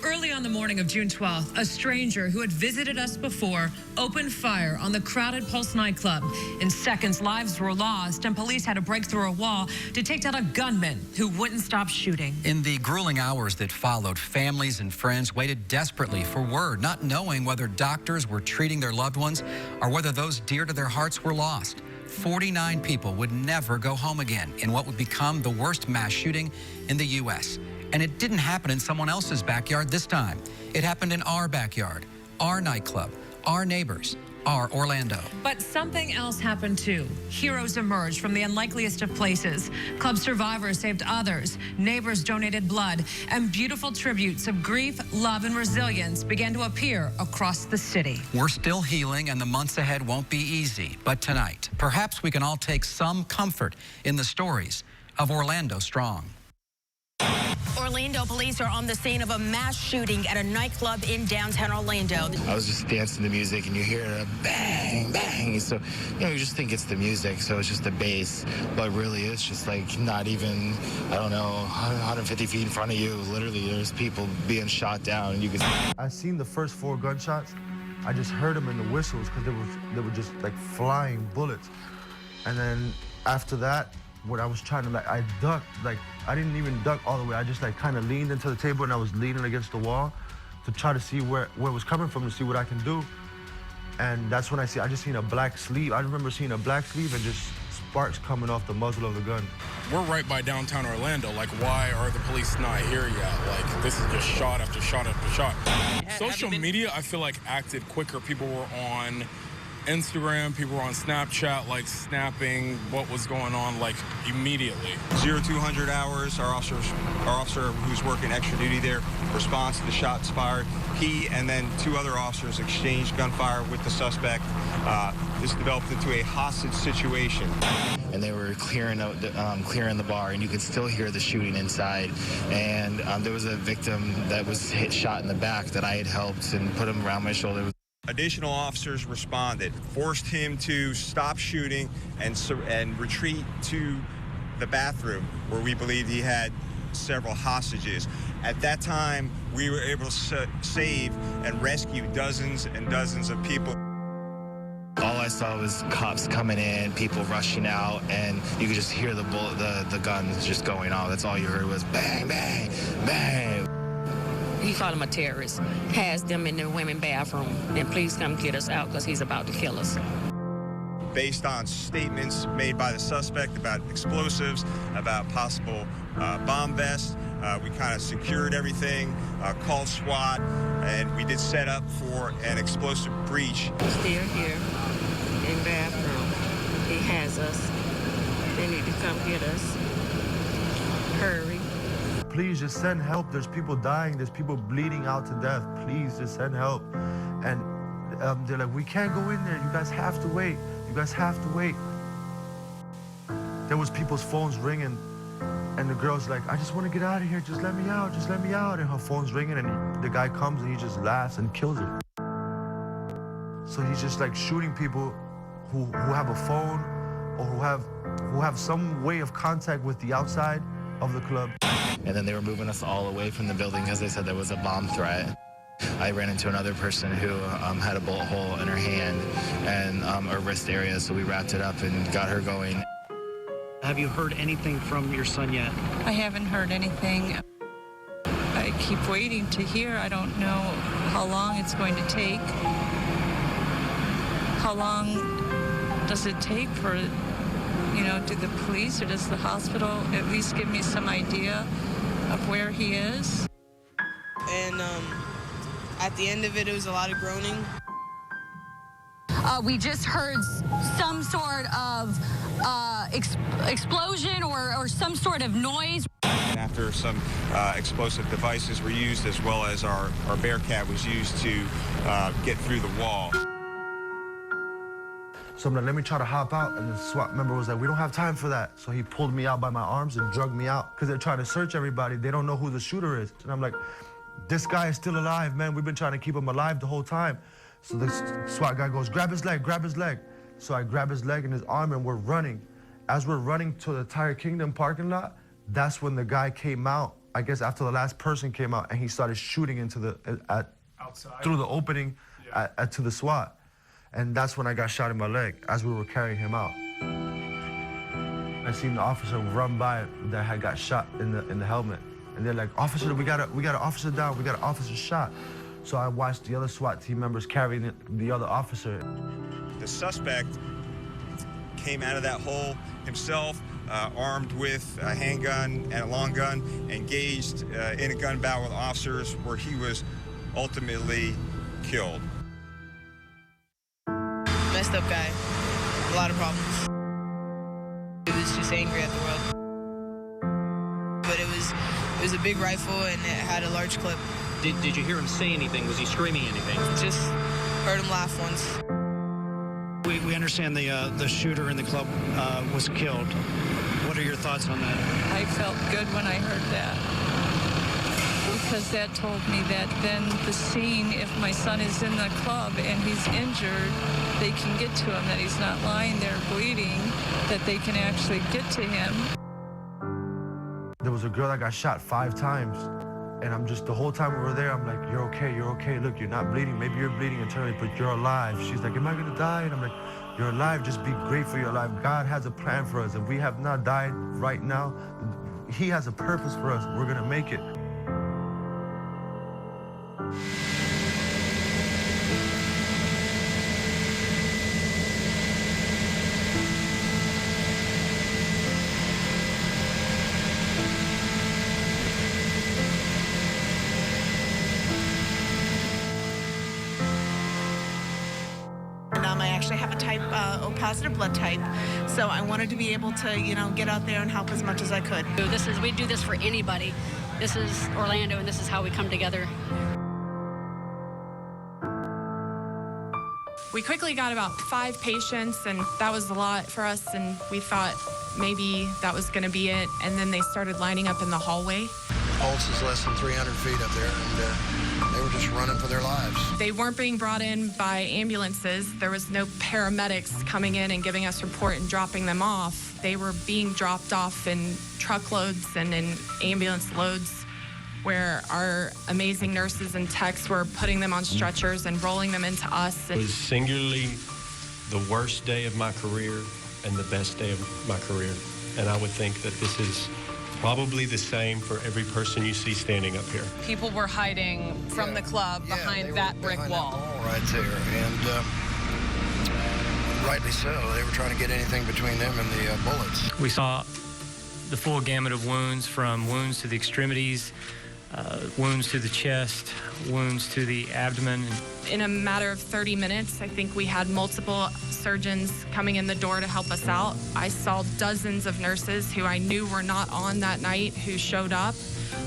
Early on the morning of June 12th, a stranger who had visited us before opened fire on the crowded Pulse nightclub. In seconds, lives were lost, and police had to break through a wall to take down a gunman who wouldn't stop shooting. In the grueling hours that followed, families and friends waited desperately for word, not knowing whether doctors were treating their loved ones or whether those dear to their hearts were lost. 49 people would never go home again in what would become the worst mass shooting in the U.S. And it didn't happen in someone else's backyard this time. It happened in our backyard, our nightclub, our neighbors, our Orlando. But something else happened too. Heroes emerged from the unlikeliest of places. Club survivors saved others. Neighbors donated blood. And beautiful tributes of grief, love, and resilience began to appear across the city. We're still healing, and the months ahead won't be easy. But tonight, perhaps we can all take some comfort in the stories of Orlando Strong. Orlando police are on the scene of a mass shooting at a nightclub in downtown Orlando. I was just dancing to music, and you hear a bang, bang. So, you just think it's the music, so it's just the bass. But really, it's just like not even, I don't know, 150 feet in front of you. Literally, there's people being shot down, and you can. I seen the first 4 gunshots. I just heard them in the whistles because they were just like flying bullets. And then after that, when I was trying to, I ducked, I didn't even duck all the way. I just kind of leaned into the table, and I was leaning against the wall to try to see where it was coming from, to see what I can do. And that's when I just seen a black sleeve. I remember seeing a black sleeve and just sparks coming off the muzzle of the gun. We're right by downtown Orlando. Why are the police not here yet? This is just shot after shot after shot. Social media, I feel acted quicker. People were on Instagram, people were on Snapchat, snapping what was going on, immediately. 0200 hours, our officer who's working extra duty there responds to the shots fired. He and then 2 other officers exchanged gunfire with the suspect. This developed into a hostage situation. And they were clearing the bar, and you could still hear the shooting inside. And there was a victim that was shot in the back that I had helped and put him around my shoulder. Additional officers responded, forced him to stop shooting and retreat to the bathroom where we believed he had several hostages. At that time, we were able to save and rescue dozens and dozens of people. All I saw was cops coming in, people rushing out, and you could just hear the guns just going off. That's all you heard was bang, bang, bang. He called him a terrorist, has them in the women's bathroom, and please come get us out because he's about to kill us. Based on statements made by the suspect about explosives, about possible bomb vests, we kind of secured everything, called SWAT, and we did set up for an explosive breach. Still here in bathroom. He has us. They need to come get us. Hurry. Please just send help. There's people dying. There's people bleeding out to death. Please just send help. And they're like, we can't go in there. You guys have to wait. You guys have to wait. There was people's phones ringing, and the girl's like, I just want to get out of here. Just let me out. Just let me out. And her phone's ringing, and the guy comes, and he just laughs and kills her. So he's just shooting people who have a phone or who have some way of contact with the outside of the club. And then they were moving us all away from the building because they said there was a bomb threat. I ran into another person who had a bullet hole in her hand and her wrist area, so we wrapped it up and got her going. Have you heard anything from your son yet? I haven't heard anything. I keep waiting to hear. I don't know how long it's going to take. How long does it take for, do the police or does the hospital at least give me some idea of where he is? And at the end of it, it was a lot of groaning. We just heard some sort of explosion or some sort of noise. After some explosive devices were used, as well as our Bearcat was used to get through the wall. So I'm like, let me try to hop out. And the SWAT member was like, we don't have time for that. So he pulled me out by my arms and drugged me out because they're trying to search everybody. They don't know who the shooter is. And I'm like, this guy is still alive, man. We've been trying to keep him alive the whole time. So the SWAT guy goes, grab his leg, grab his leg. So I grab his leg and his arm, and we're running. As we're running to the Tire Kingdom parking lot, that's when the guy came out I guess after the last person came out, and he started shooting into the outside through the opening to the SWAT, and that's when I got shot in my leg as we were carrying him out. I seen the officer run by that had got shot in the helmet, and they're like, "Officer, we got an officer down. We got an officer shot." So I watched the other SWAT team members carrying the other officer. The suspect came out of that hole himself, armed with a handgun and a long gun, engaged in a gun battle with officers where he was ultimately killed. Messed up guy, a lot of problems. He was just angry at the world. But it was a big rifle and it had a large clip. Did you hear him say anything? Was he screaming anything? Just heard him laugh once. We understand the shooter in the club was killed. What are your thoughts on that? I felt good when I heard that, because that told me that then the scene, if my son is in the club and he's injured, they can get to him, that he's not lying there bleeding, that they can actually get to him. There was a girl that got shot 5 times, and I'm just, the whole time we were there, I'm like, you're okay, look, you're not bleeding, maybe you're bleeding internally, but you're alive. She's like, am I gonna die? And I'm like, you're alive, just be grateful you're alive. God has a plan for us. If we have not died right now, He has a purpose for us. We're gonna make it. I actually have a type O positive blood type, so I wanted to be able to, get out there and help as much as I could. We do this for anybody. This is Orlando, and this is how we come together. We quickly got about 5 patients, and that was a lot for us, and we thought maybe that was going to be it, and then they started lining up in the hallway. Pulse is less than 300 feet up there, and they were just running for their lives. They weren't being brought in by ambulances. There was no paramedics coming in and giving us report and dropping them off. They were being dropped off in truckloads and in ambulance loads, where our amazing nurses and techs were putting them on stretchers and rolling them into us. It was singularly the worst day of my career and the best day of my career. And I would think that this is probably the same for every person you see standing up here. People were hiding from the club behind that brick wall. Right there, and rightly so. They were trying to get anything between them and the bullets. We saw the full gamut of wounds, from wounds to the extremities, wounds to the chest, wounds to the abdomen. In a matter of 30 minutes, I think we had multiple surgeons coming in the door to help us out. I saw dozens of nurses who I knew were not on that night who showed up.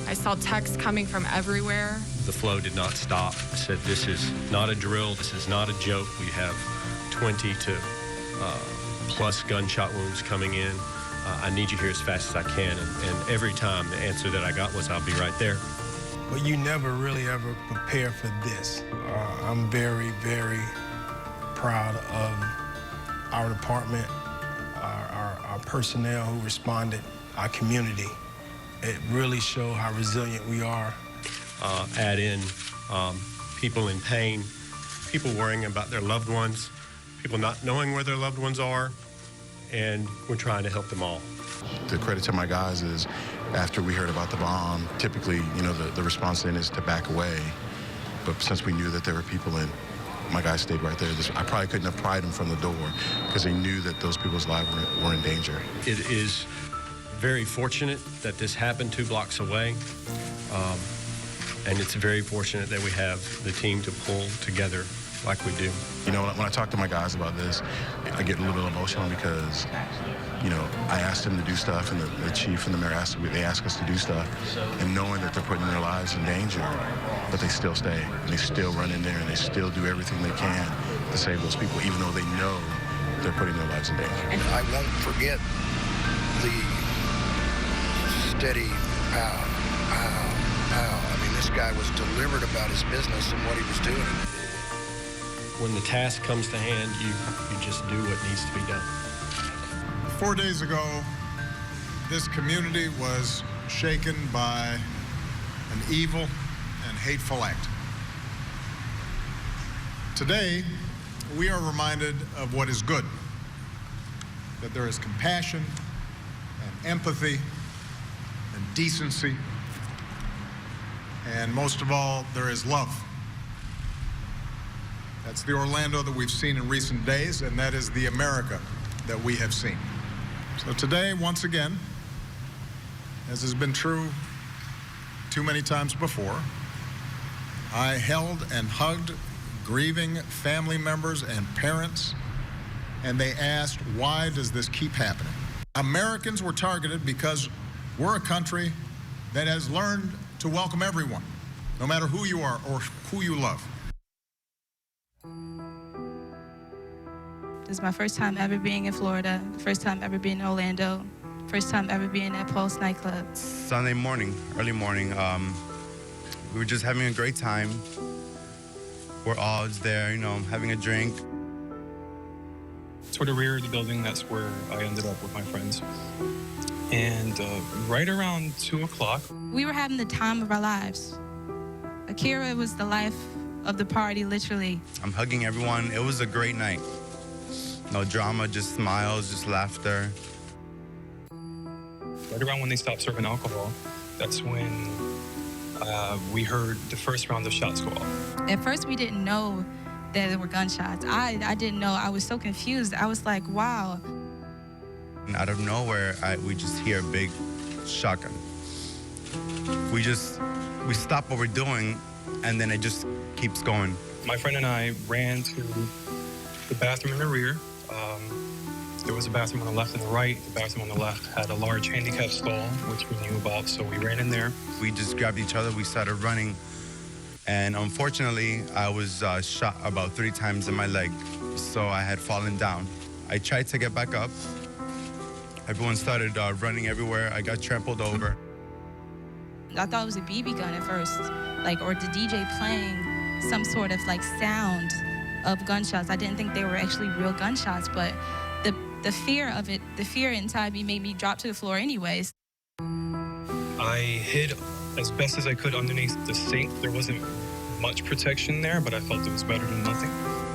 I saw techs coming from everywhere. The flow did not stop. I said, this is not a drill. This is not a joke. We have 20 to plus gunshot wounds coming in. I need you here as fast as I can. And every time the answer that I got was, I'll be right there. But you never really ever prepare for this. I'm very, very proud of our department, our personnel who responded, our community. It really showed how resilient we are. Add in people in pain, people worrying about their loved ones, people not knowing where their loved ones are, and we're trying to help them all. The credit to my guys is, after we heard about the bomb, typically, the response then is to back away. But since we knew that there were people in, my guys stayed right there. I probably couldn't have pried them from the door because they knew that those people's lives were in danger. It is very fortunate that this happened 2 blocks away. And it's very fortunate that we have the team to pull together like we do. When I talk to my guys about this, I get a little bit emotional because, I asked them to do stuff, and the chief and the mayor they ask us to do stuff, and knowing that they're putting their lives in danger, but they still stay, and they still run in there, and they still do everything they can to save those people, even though they know they're putting their lives in danger. And I won't forget the steady pow, pow, pow. I mean, this guy was deliberate about his business and what he was doing. When the task comes to hand, you just do what needs to be done. 4 days ago, this community was shaken by an evil and hateful act. Today, we are reminded of what is good, that there is compassion and empathy and decency, and most of all, there is love. That's the Orlando that we've seen in recent days, and that is the America that we have seen. So today, once again, as has been true too many times before, I held and hugged grieving family members and parents, and they asked, why does this keep happening? Americans were targeted because we're a country that has learned to welcome everyone, no matter who you are or who you love. This is my first time ever being in Florida, first time ever being in Orlando, first time ever being at Pulse nightclub. Sunday morning, early morning, we were just having a great time. We're all there, you know, having a drink. Toward the rear of the building, that's where I ended up with my friends. And right around 2 o'clock. We were having the time of our lives. Akira was the life of the party, literally. I'm hugging everyone. It was a great night. No drama, just smiles, just laughter. Right around when they stopped serving alcohol, that's when we heard the first round of shots go off. At first, we didn't know that there were gunshots. I didn't know. I was so confused. I was like, wow. And out of nowhere, we just hear a big shotgun. We stop what we're doing, and then it just keeps going. My friend and I ran to the bathroom in the rear. There was a bathroom on the left and the right. The bathroom on the left had a large handicap stall, which we knew about, so we ran in there. We just grabbed each other, we started running, and unfortunately, I was shot about 3 times in my leg, so I had fallen down. I tried to get back up. Everyone started running everywhere. I got trampled over. I thought it was a BB gun at first, or the DJ playing some sort of sound of gunshots. I didn't think they were actually real gunshots, but the fear of it, the fear inside me made me drop to the floor anyways. I hid as best as I could underneath the sink. There wasn't much protection there, but I felt it was better than nothing.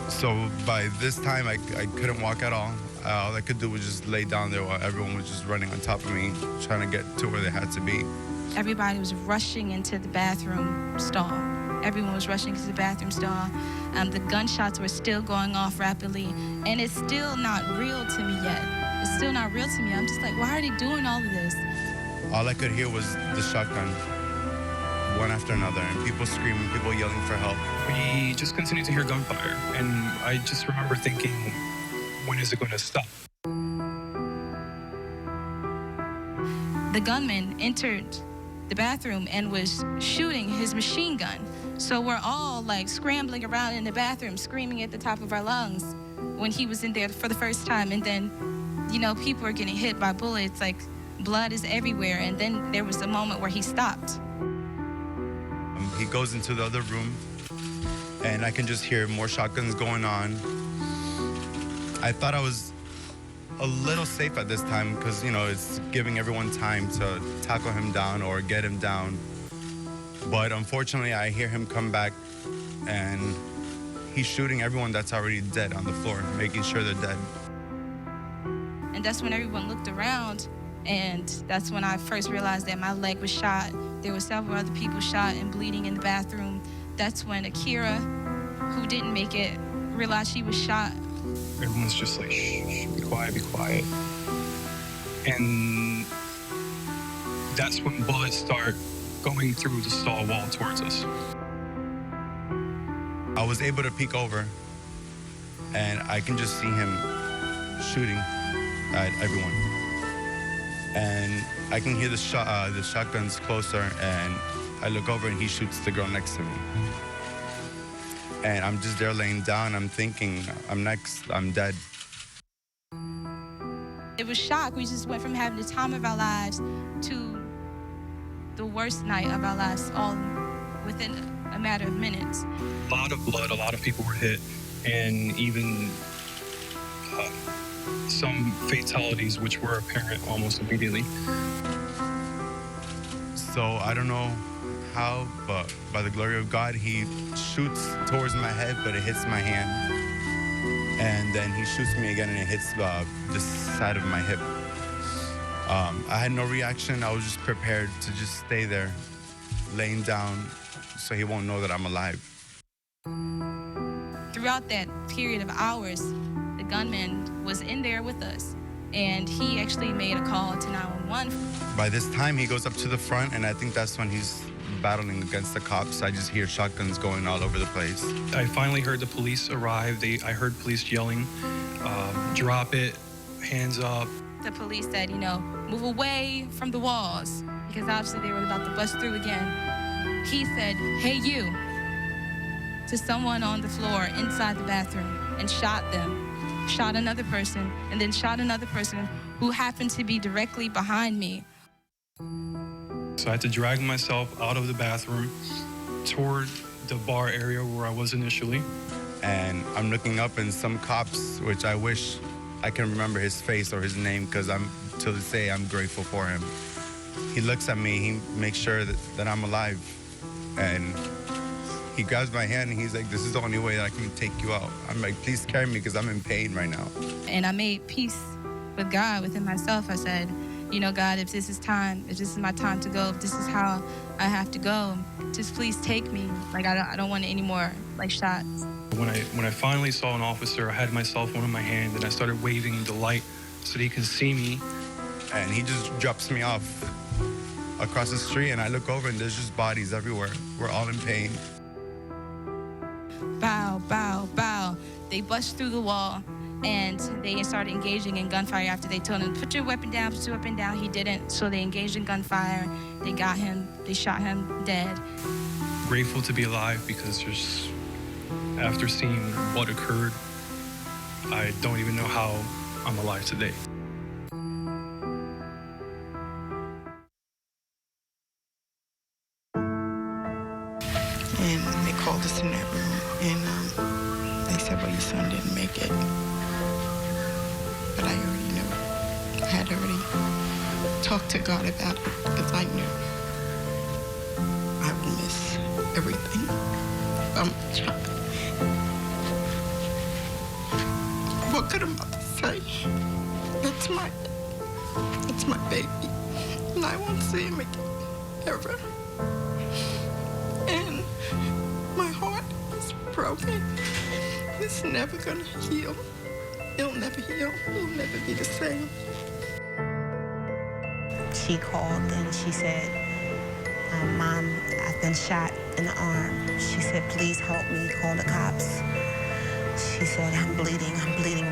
So by this time, I couldn't walk at all. All I could do was just lay down there while everyone was just running on top of me, trying to get to where they had to be. Everybody was rushing into the bathroom stall. Everyone was rushing into the bathroom stall. The gunshots were still going off rapidly, and it's still not real to me yet. It's still not real to me. I'm just like, why are they doing all of this? All I could hear was the shotgun, one after another, and people screaming, people yelling for help. We just continued to hear gunfire, and I just remember thinking, when is it going to stop? The gunman entered the bathroom and was shooting his machine gun. So we're all scrambling around in the bathroom, screaming at the top of our lungs when he was in there for the first time. And then, people are getting hit by bullets, blood is everywhere. And then there was a moment where he stopped. He goes into the other room, and I can just hear more shotguns going on. I thought I was a little safe at this time because, it's giving everyone time to tackle him down or get him down. But unfortunately, I hear him come back, and he's shooting everyone that's already dead on the floor, making sure they're dead. And that's when everyone looked around, and that's when I first realized that my leg was shot. There were several other people shot and bleeding in the bathroom. That's when Akira, who didn't make it, realized she was shot. Everyone's just like, shh, be quiet, be quiet. And that's when bullets start going through the stall wall towards us. I was able to peek over, and I can just see him shooting at everyone. And I can hear the shotguns closer, and I look over, and he shoots the girl next to me. And I'm just there laying down. I'm thinking, I'm next, I'm dead. It was shock. We just went from having the time of our lives to the worst night of our lives, all within a matter of minutes. A lot of blood, a lot of people were hit, and even some fatalities which were apparent almost immediately. So I don't know how, but by the glory of God, he shoots towards my head, but it hits my hand. And then he shoots me again, and it hits the side of my hip. I had no reaction. I was just prepared to just stay there, laying down, so he won't know that I'm alive. Throughout that period of hours, the gunman was in there with us, and he actually made a call to 911. By this time, he goes up to the front, and I think that's when he's battling against the cops. I just hear shotguns going all over the place. I finally heard the police arrive. I heard police yelling, drop it, hands up. The police said, move away from the walls, because obviously they were about to bust through again. He said, "Hey, you," to someone on the floor inside the bathroom, and shot them. Shot another person, and then shot another person who happened to be directly behind me. So I had to drag myself out of the bathroom toward the bar area where I was initially. And I'm looking up, and some cops, which I wish I can remember his face or his name, because to this day, I'm grateful for him. He looks at me, he makes sure that I'm alive. And he grabs my hand, and he's like, "This is the only way that I can take you out." I'm like, "Please carry me, because I'm in pain right now." And I made peace with God, within myself. I said, God, if this is my time to go, if this is how I have to go, just please take me. I don't want any more shots. When I finally saw an officer, I had my cell phone in my hand, and I started waving the light so that he can see me. And he just drops me off across the street, and I look over, and there's just bodies everywhere. We're all in pain. Bow, bow, bow. They bust through the wall, and they started engaging in gunfire after they told him, "Put your weapon down, put your weapon down." He didn't, so they engaged in gunfire. They got him, they shot him dead. Grateful to be alive, because after seeing what occurred, I don't even know how I'm alive today. And they called us in that room, and they said, "Well, your son didn't make it." But I already knew. I had already talked to God about it, because I knew I would miss everything from a child. What could a mother say? That's my baby, and I won't see him again, ever. And my heart is broken. It's never gonna heal. It'll never heal. It'll never be the same. She called and she said, "Mom, I've been shot in the arm." She said, "Please help me, call the cops." She said, I'm bleeding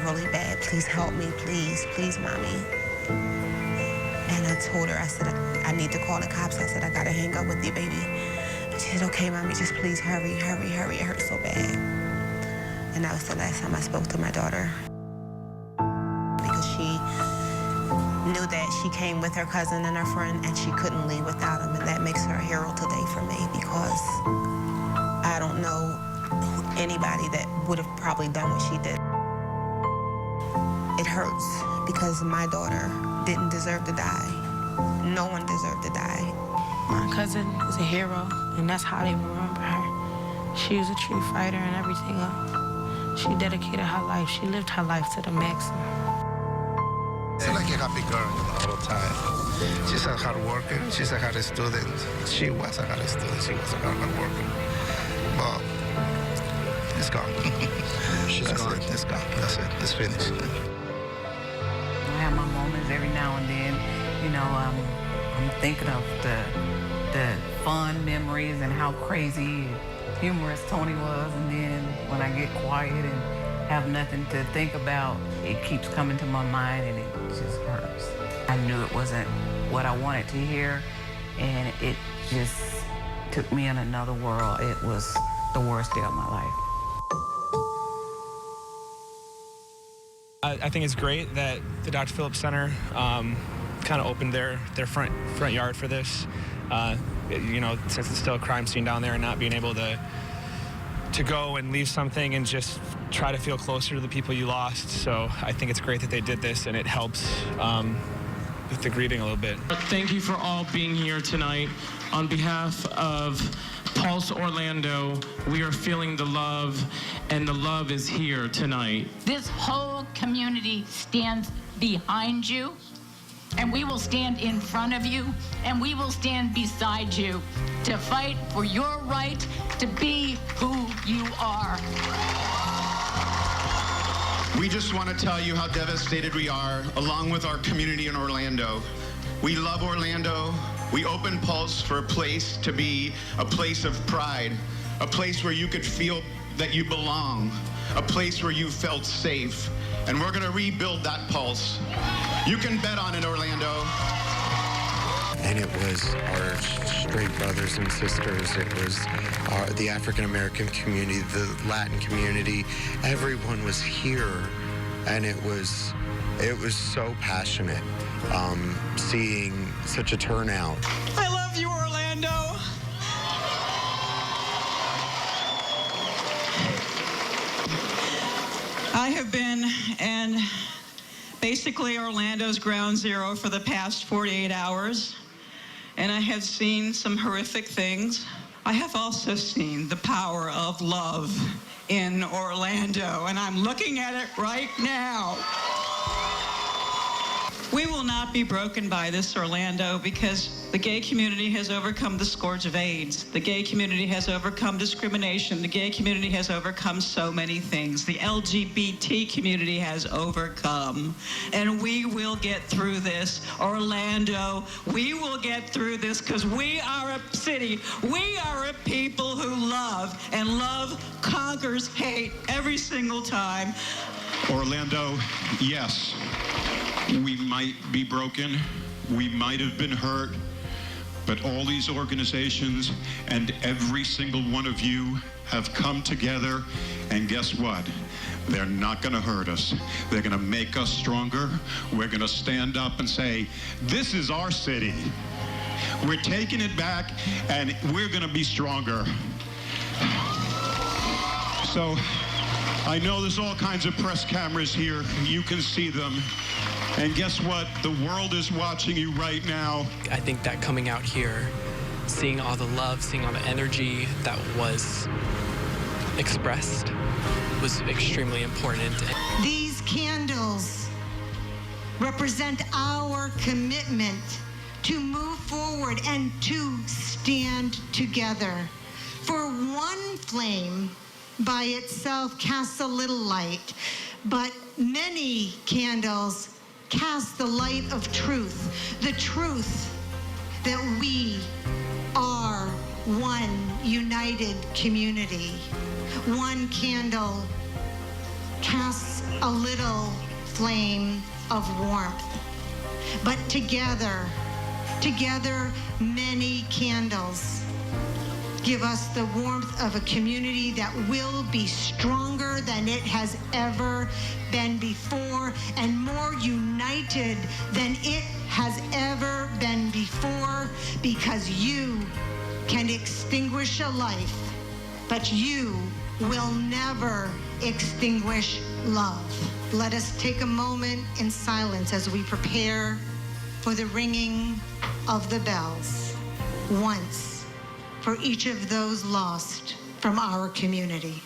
really bad. Please help me, please, Mommy." And I told her, I said, "I need to call the cops." I said, "I gotta hang up with you, baby." She said, "Okay, Mommy, just please hurry. It hurts so bad." And that was the last time I spoke to my daughter. Because she knew that she came with her cousin and her friend, and she couldn't leave without him. And that makes her a hero today for me, because I don't know anybody that would have probably done what she did. It hurts, because my daughter didn't deserve to die. No one deserved to die. My cousin is a hero, and that's how they remember her. She was a true fighter and everything else. She dedicated her life. She lived her life to the maximum. She's like a happy girl all the time. She's a hard worker. She's a hard student. She was a hard student. She was a hard worker. But it's gone. She's gone. It's gone. That's it. It's finished. I have my moments every now and then. I'm thinking of the fun memories and how crazy, humorous Tony was, and then when I get quiet and have nothing to think about, it keeps coming to my mind, and it just hurts. I knew it wasn't what I wanted to hear, and it just took me in another world. It was the worst day of my life. I think it's great that the Dr. Phillips Center kind of opened their front yard for this. Since it's still a crime scene down there, and not being able to go and leave something and just try to feel closer to the people you lost. So I think it's great that they did this, and it helps the grieving a little bit. Thank you for all being here tonight. On behalf of Pulse Orlando, we are feeling the love, and the love is here tonight. This whole community stands behind you, and we will stand in front of you, and we will stand beside you to fight for your right to be who you are. We just want to tell you how devastated we are, along with our community in Orlando. We love Orlando. We opened Pulse for a place to be a place of pride, a place where you could feel that you belong, a place where you felt safe. And we're going to rebuild that Pulse. You can bet on it, Orlando. And it was our straight brothers and sisters. It was the African-American community, the Latin community. Everyone was here, and it was so passionate, seeing such a turnout. I love you, Orlando. I have been basically Orlando's ground zero for the past 48 hours. And I have seen some horrific things. I have also seen the power of love in Orlando, and I'm looking at it right now. We will not be broken by this, Orlando, because the gay community has overcome the scourge of AIDS. The gay community has overcome discrimination. The gay community has overcome so many things. The LGBT community has overcome. And we will get through this. Orlando, we will get through this because we are a city. We are a people who love, and love conquers hate every single time. Orlando, yes. We might be broken, we might have been hurt, but all these organizations and every single one of you have come together, and guess what? They're not going to hurt us. They're going to make us stronger. We're going to stand up and say, this is our city. We're taking it back, and we're going to be stronger. So, I know there's all kinds of press cameras here. You can see them. And guess what? The world is watching you right now. I think that coming out here, seeing all the love, seeing all the energy that was expressed was extremely important. These candles represent our commitment to move forward and to stand together. For one flame by itself casts a little light, but many candles cast the light of truth, the truth that we are one united community. One candle casts a little flame of warmth, but together many candles give us the warmth of a community that will be stronger than it has ever been before, and more united than it has ever been before, because you can extinguish a life, but you will never extinguish love. Let us take a moment in silence as we prepare for the ringing of the bells, once for each of those lost from our community.